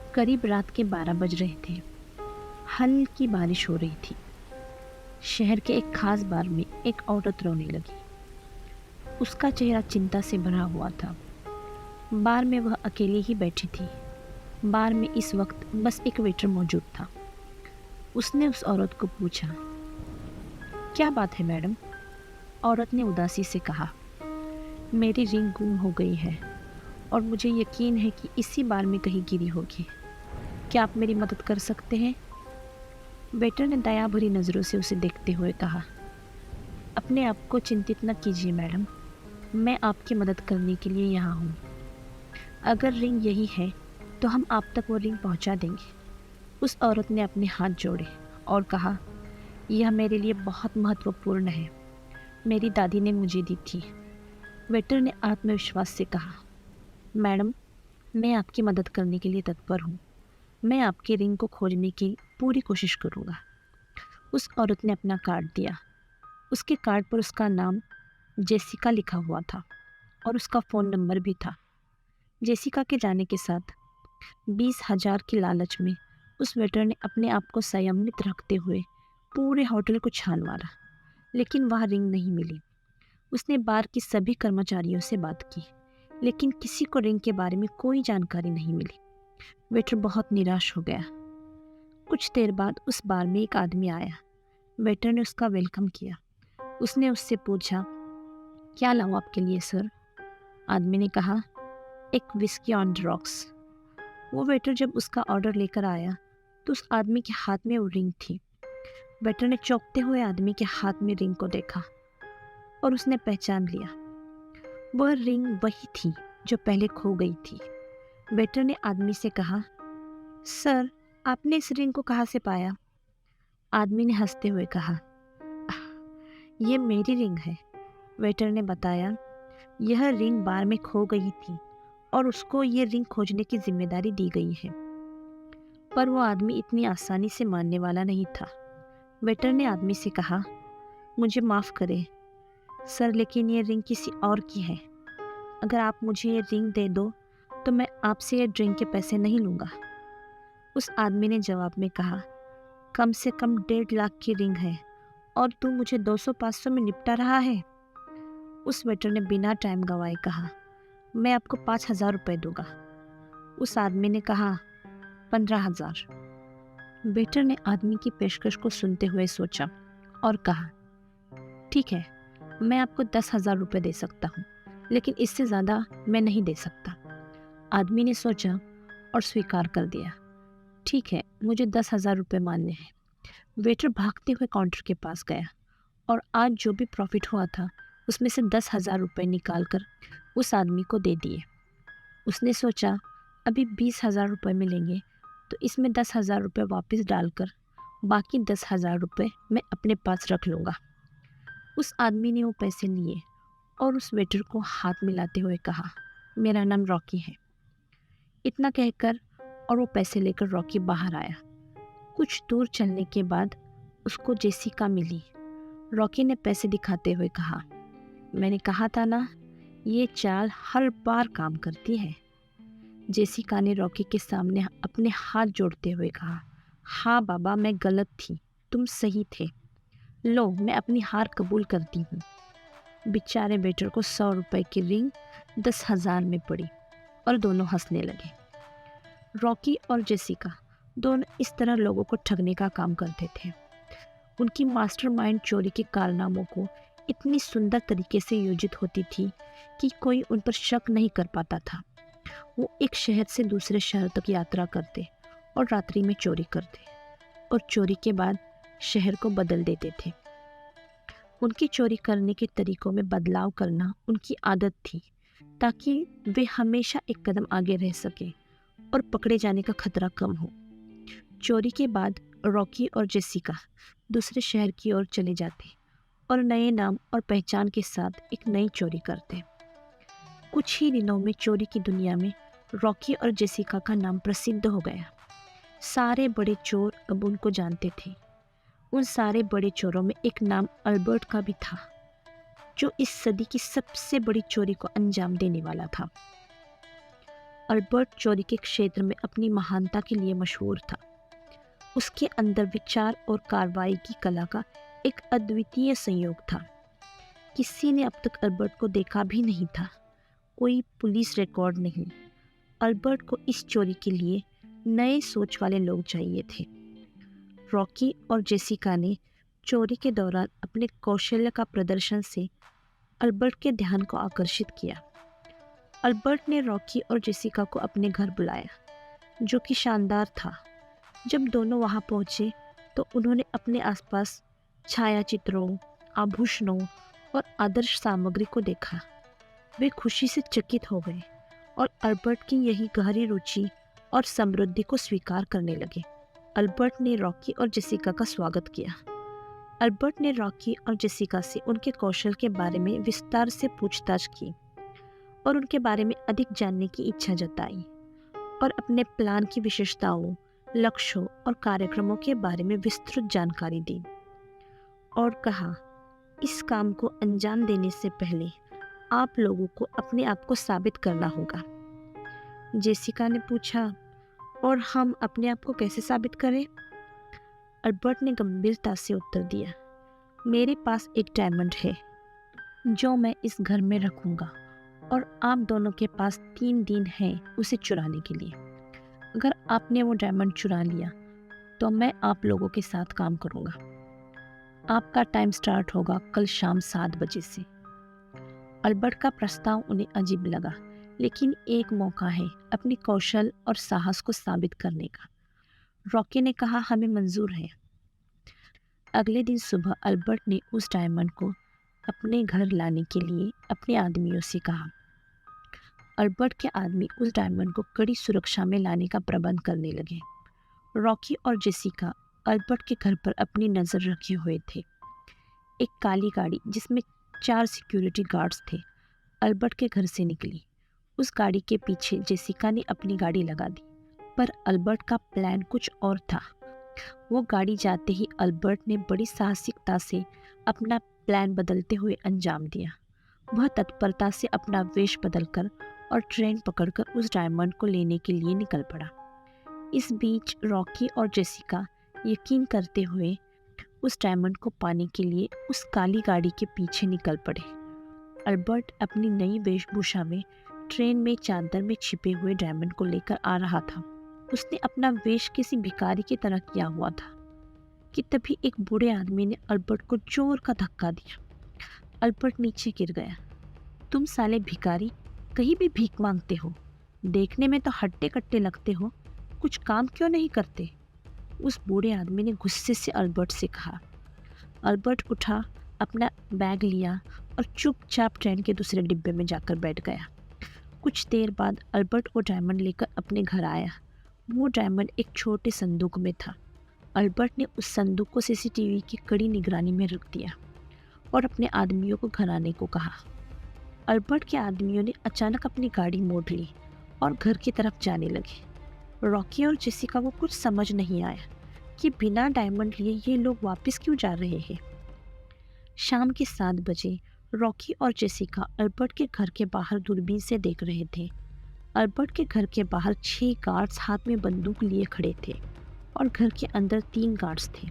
करीब रात के 12 बज रहे थे। हल्की बारिश हो रही थी। शहर के एक खास बार में एक औरत रोने लगी। उसका चेहरा चिंता से भरा हुआ था। बार में वह अकेली ही बैठी थी। बार में इस वक्त बस एक वेटर मौजूद था। उसने उस औरत को पूछा, क्या बात है मैडम? औरत ने उदासी से कहा, मेरी रिंग गुम हो गई है और मुझे यकीन है कि इसी बार में कहीं गिरी होगी। क्या आप मेरी मदद कर सकते हैं? वेटर ने दया भरी नज़रों से उसे देखते हुए कहा, अपने आप को चिंतित न कीजिए मैडम, मैं आपकी मदद करने के लिए यहाँ हूँ। अगर रिंग यही है तो हम आप तक वो रिंग पहुँचा देंगे। उस औरत ने अपने हाथ जोड़े और कहा, यह मेरे लिए बहुत महत्वपूर्ण है। मेरी दादी ने मुझे दी थी। वेटर ने आत्मविश्वास से कहा, मैडम, मैं आपकी मदद करने के लिए तत्पर हूँ। मैं आपकी रिंग को खोजने की पूरी कोशिश करूँगा। उस औरत ने अपना कार्ड दिया। उसके कार्ड पर उसका नाम जेसिका लिखा हुआ था और उसका फ़ोन नंबर भी था। जेसिका के जाने के साथ 20,000 की लालच में उस वेटर ने अपने आप को संयमित रखते हुए पूरे होटल को छान मारा, लेकिन वह रिंग नहीं मिली। उसने बार की सभी कर्मचारियों से बात की, लेकिन किसी को रिंग के बारे में कोई जानकारी नहीं मिली। वेटर बहुत निराश हो गया। कुछ देर बाद उस बार में एक आदमी आया। वेटर ने उसका वेलकम किया। उसने उससे पूछा, क्या लाऊं आपके लिए सर? आदमी ने कहा, एक विस्की ऑन द रॉक्स। वो वेटर जब उसका ऑर्डर लेकर आया तो उस आदमी के हाथ में वो रिंग थी। वेटर ने चौंकते हुए आदमी के हाथ में रिंग को देखा और उसने पहचान लिया। वह रिंग वही थी जो पहले खो गई थी। वेटर ने आदमी से कहा, सर, आपने इस रिंग को कहाँ से पाया? आदमी ने हंसते हुए कहा, ये मेरी रिंग है। वेटर ने बताया, यह रिंग बार में खो गई थी और उसको ये रिंग खोजने की जिम्मेदारी दी गई है। पर वो आदमी इतनी आसानी से मानने वाला नहीं था। वेटर ने आदमी से कहा, मुझे माफ़ करें सर, लेकिन ये रिंग किसी और की है। अगर आप मुझे ये रिंग दे दो तो मैं आपसे ये ड्रिंक के पैसे नहीं लूँगा। उस आदमी ने जवाब में कहा, कम से कम 1.5 लाख की रिंग है और तू मुझे 200-500 में निपटा रहा है। उस वेटर ने बिना टाइम गंवाए कहा, मैं आपको 5,000 रुपये दूंगा। उस आदमी ने कहा, 15,000। वेटर ने आदमी की पेशकश को सुनते हुए सोचा और कहा, ठीक है, मैं आपको 10,000 रुपये दे सकता हूँ, लेकिन इससे ज़्यादा मैं नहीं दे सकता। आदमी ने सोचा और स्वीकार कर दिया, ठीक है, मुझे 10,000 रुपये मान्य है। वेटर भागते हुए काउंटर के पास गया और आज जो भी प्रॉफिट हुआ था उसमें से 10,000 रुपये निकाल कर उस आदमी को दे दिए। उसने सोचा, अभी 20,000 रुपये मिलेंगे तो इसमें 10,000 रुपये वापस डालकर बाकी 10,000 रुपये मैं अपने पास रख लूँगा। उस आदमी ने वो पैसे लिए और उस वेटर को हाथ मिलाते हुए कहा, मेरा नाम रॉकी है। इतना कहकर और वो पैसे लेकर रॉकी बाहर आया। कुछ दूर चलने के बाद उसको जेसिका मिली। रॉकी ने पैसे दिखाते हुए कहा, मैंने कहा था ना, ये चाल हर बार काम करती है। जेसिका ने रॉकी के सामने अपने हाथ जोड़ते हुए कहा, हाँ बाबा, मैं गलत थी, तुम सही थे। लो, मैं अपनी हार कबूल करती हूँ। बेचारे वेटर को 100 रुपये की रिंग 10,000 में पड़ी और दोनों हंसने लगे। रॉकी और जेसिका दोनों इस तरह लोगों को ठगने का काम करते थे। उनकी मास्टरमाइंड चोरी के कारनामों को इतनी सुंदर तरीके से योजित होती थी कि कोई उन पर शक नहीं कर पाता था। वो एक शहर से दूसरे शहर तक यात्रा करते और रात्रि में चोरी करते और चोरी के बाद शहर को बदल देते थे। उनकी चोरी करने के तरीकों में बदलाव करना उनकी आदत थी, ताकि वे हमेशा एक कदम आगे रह सके और पकड़े जाने का खतरा कम हो। चोरी के बाद रॉकी और जेसिका दूसरे शहर की ओर चले जाते और नए नाम और पहचान के साथ एक नई चोरी करते। कुछ ही दिनों में चोरी की दुनिया में रॉकी और जेसिका का नाम प्रसिद्ध हो गया। सारे बड़े चोर अब उनको जानते थे। उन सारे बड़े चोरों में एक नाम अल्बर्ट का भी था, जो इस सदी की सबसे बड़ी चोरी को अंजाम देने वाला था। अल्बर्ट चोरी के क्षेत्र में अपनी महानता के लिए मशहूर था। उसके अंदर विचार और कार्रवाई की कला का एक अद्वितीय संयोग था। किसी ने अब तक अल्बर्ट को देखा भी नहीं था, कोई पुलिस रिकॉर्ड नहीं। अल्बर्ट को इस चोरी के लिए नए सोच वाले लोग चाहिए थे। रॉकी और जेसिका ने चोरी के दौरान अपने कौशल्य का प्रदर्शन से अल्बर्ट के ध्यान को आकर्षित किया। अल्बर्ट ने रॉकी और जेसिका को अपने घर बुलाया, जो कि शानदार था। जब दोनों वहां पहुंचे तो उन्होंने अपने आसपास छायाचित्रों, आभूषणों और आदर्श सामग्री को देखा। वे खुशी से चकित हो गए और अल्बर्ट की यही गहरी रुचि और समृद्धि को स्वीकार करने लगे। अल्बर्ट ने रॉकी और जेसिका का स्वागत किया। अल्बर्ट ने रॉकी और जेसिका से उनके कौशल के बारे में विस्तार से पूछताछ की और उनके बारे में अधिक जानने की इच्छा जताई और अपने प्लान की विशेषताओं, लक्ष्यों और कार्यक्रमों के बारे में विस्तृत जानकारी दी और कहा, इस काम को अंजाम देने से पहले आप लोगों को अपने आप को साबित करना होगा। जेसिका ने पूछा, और हम अपने आप को कैसे साबित करें? अल्बर्ट ने गंभीरता से उत्तर दिया, मेरे पास एक डायमंड है जो मैं इस घर में रखूंगा और आप दोनों के पास 3 दिन हैं उसे चुराने के लिए। अगर आपने वो डायमंड चुरा लिया तो मैं आप लोगों के साथ काम करूंगा। आपका टाइम स्टार्ट होगा कल शाम 7 बजे से। अल्बर्ट का प्रस्ताव उन्हें अजीब लगा, लेकिन एक मौका है अपनी कौशल और साहस को साबित करने का। रॉकी ने कहा, हमें मंजूर है। अगले दिन सुबह अल्बर्ट ने उस डायमंड को अपने घर लाने के लिए अपने आदमियों से कहा। अल्बर्ट के आदमी उस डायमंड को कड़ी सुरक्षा में लाने का प्रबंध करने लगे। रॉकी और जेसिका अल्बर्ट के घर पर अपनी नज़र रखे हुए थे। एक काली गाड़ी जिसमें 4 सिक्योरिटी गार्ड्स थे अल्बर्ट के घर से निकली। उस गाड़ी के पीछे जेसिका ने अपनी गाड़ी लगा दी, पर अल्बर्ट का प्लान कुछ और था। वो गाड़ी जाते ही अल्बर्ट ने बड़ी साहसिकता से अपना प्लान बदलते हुए अंजाम दिया। वह तत्परता से अपना वेश बदलकर और ट्रेन पकड़कर उस डायमंड को लेने के लिए निकल पड़ा। इस बीच रॉकी और जेसिका यकीन करते हुए उस डायमंड को पाने के लिए उस काली गाड़ी के पीछे निकल पड़े। अल्बर्ट अपनी नई वेशभूषा में ट्रेन में चादर में छिपे हुए डायमंड को लेकर आ रहा था। उसने अपना वेश किसी भिखारी की तरह किया हुआ था कि तभी एक बूढ़े आदमी ने अल्बर्ट को जोर का धक्का दिया। अल्बर्ट नीचे गिर गया। तुम साले भिखारी, कहीं भी भीख मांगते हो, देखने में तो हट्टे कट्टे लगते हो, कुछ काम क्यों नहीं करते? उस बूढ़े आदमी ने गुस्से से अल्बर्ट से कहा। अल्बर्ट उठा, अपना बैग लिया और चुपचाप ट्रेन के दूसरे डिब्बे में जाकर बैठ गया। कुछ देर बाद अल्बर्ट वो डायमंड लेकर अपने घर आया। वो डायमंड एक छोटे संदूक में था। अल्बर्ट ने उस संदूक को सीसीटीवी की कड़ी निगरानी में रख दिया और अपने आदमियों को घर आने को कहा। अल्बर्ट के आदमियों ने अचानक अपनी गाड़ी मोड़ ली और घर की तरफ जाने लगे। रॉकी और जेसिका को कुछ समझ नहीं आया कि बिना डायमंड लिए ये लोग वापस क्यों जा रहे हैं। शाम के 7 बजे रॉकी और जेसिका अल्बर्ट के घर के बाहर दूरबीन से देख रहे थे। अल्बर्ट के घर के बाहर 6 गार्ड्स हाथ में बंदूक लिए खड़े थे और घर के अंदर 3 गार्ड्स थे।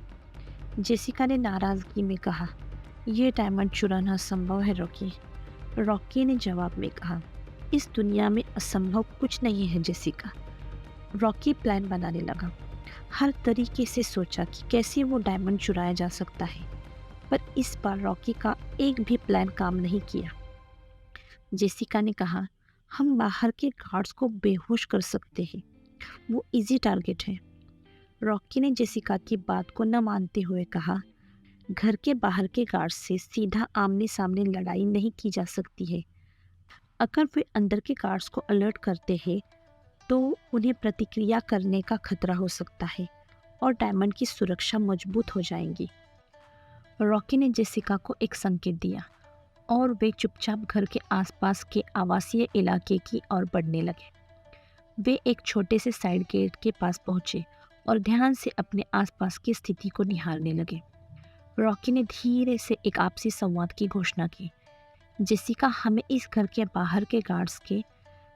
जेसिका ने नाराज़गी में कहा, यह डायमंड चुराना असंभव है रॉकी। रॉकी ने जवाब में कहा, इस दुनिया में असंभव कुछ नहीं है जेसिका। रॉकी प्लान बनाने लगा। हर तरीके से सोचा कि कैसे वो डायमंड चुराया जा सकता है, पर इस बार रॉकी का एक भी प्लान काम नहीं किया। जेसिका ने कहा, हम बाहर के गार्ड्स को बेहोश कर सकते हैं, वो इजी टारगेट है। रॉकी ने जेसिका की बात को न मानते हुए कहा, घर के बाहर के गार्ड्स से सीधा आमने सामने लड़ाई नहीं की जा सकती है। अगर वे अंदर के गार्ड्स को अलर्ट करते हैं तो उन्हें प्रतिक्रिया करने का खतरा हो सकता है और डायमंड की सुरक्षा मजबूत हो जाएगी। रॉकी ने जेसिका को एक संकेत दिया और वे चुपचाप घर के आसपास के आवासीय इलाके की ओर बढ़ने लगे। वे एक छोटे से साइड गेट के पास पहुंचे और ध्यान से अपने आसपास की स्थिति को निहारने लगे। रॉकी ने धीरे से एक आपसी संवाद की घोषणा की, जेसिका, हमें इस घर के बाहर के गार्ड्स के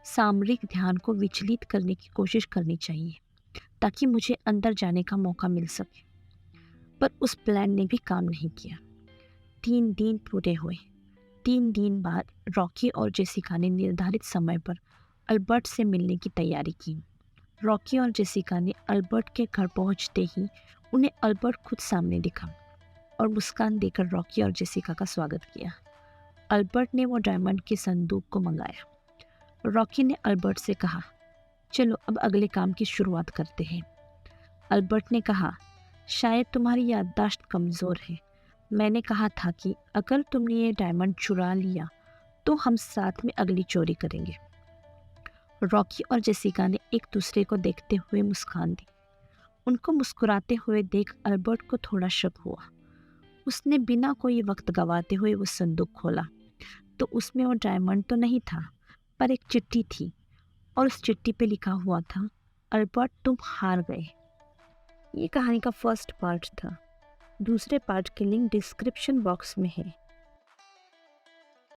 सामरिक ध्यान को विचलित करने की कोशिश करनी चाहिए ताकि मुझे अंदर जाने का मौका मिल सके। पर उस प्लान ने भी काम नहीं किया। 3 दिन पूरे हुए। 3 दिन बाद रॉकी और जेसिका ने निर्धारित समय पर अल्बर्ट से मिलने की तैयारी की। रॉकी और जेसिका ने अल्बर्ट के घर पहुंचते ही उन्हें अल्बर्ट खुद सामने दिखा और मुस्कान देकर रॉकी और जेसिका का स्वागत किया। अल्बर्ट ने वो डायमंड के संदूक को मंगाया। रॉकी ने अल्बर्ट से कहा, चलो अब अगले काम की शुरुआत करते हैं। अल्बर्ट ने कहा, शायद तुम्हारी याददाश्त कमज़ोर है। मैंने कहा था कि अगर तुमने ये डायमंड चुरा लिया तो हम साथ में अगली चोरी करेंगे। रॉकी और जेसिका ने एक दूसरे को देखते हुए मुस्कान दी। उनको मुस्कुराते हुए देख अल्बर्ट को थोड़ा शक हुआ। उसने बिना कोई वक्त गंवाते हुए वो संदूक खोला तो उसमें वो डायमंड तो नहीं था, पर एक चिट्ठी थी और उस चिट्ठी पे लिखा हुआ था, अल्बर्ट तुम हार गए। ये कहानी का फर्स्ट पार्ट था। दूसरे पार्ट की लिंक डिस्क्रिप्शन बॉक्स में है।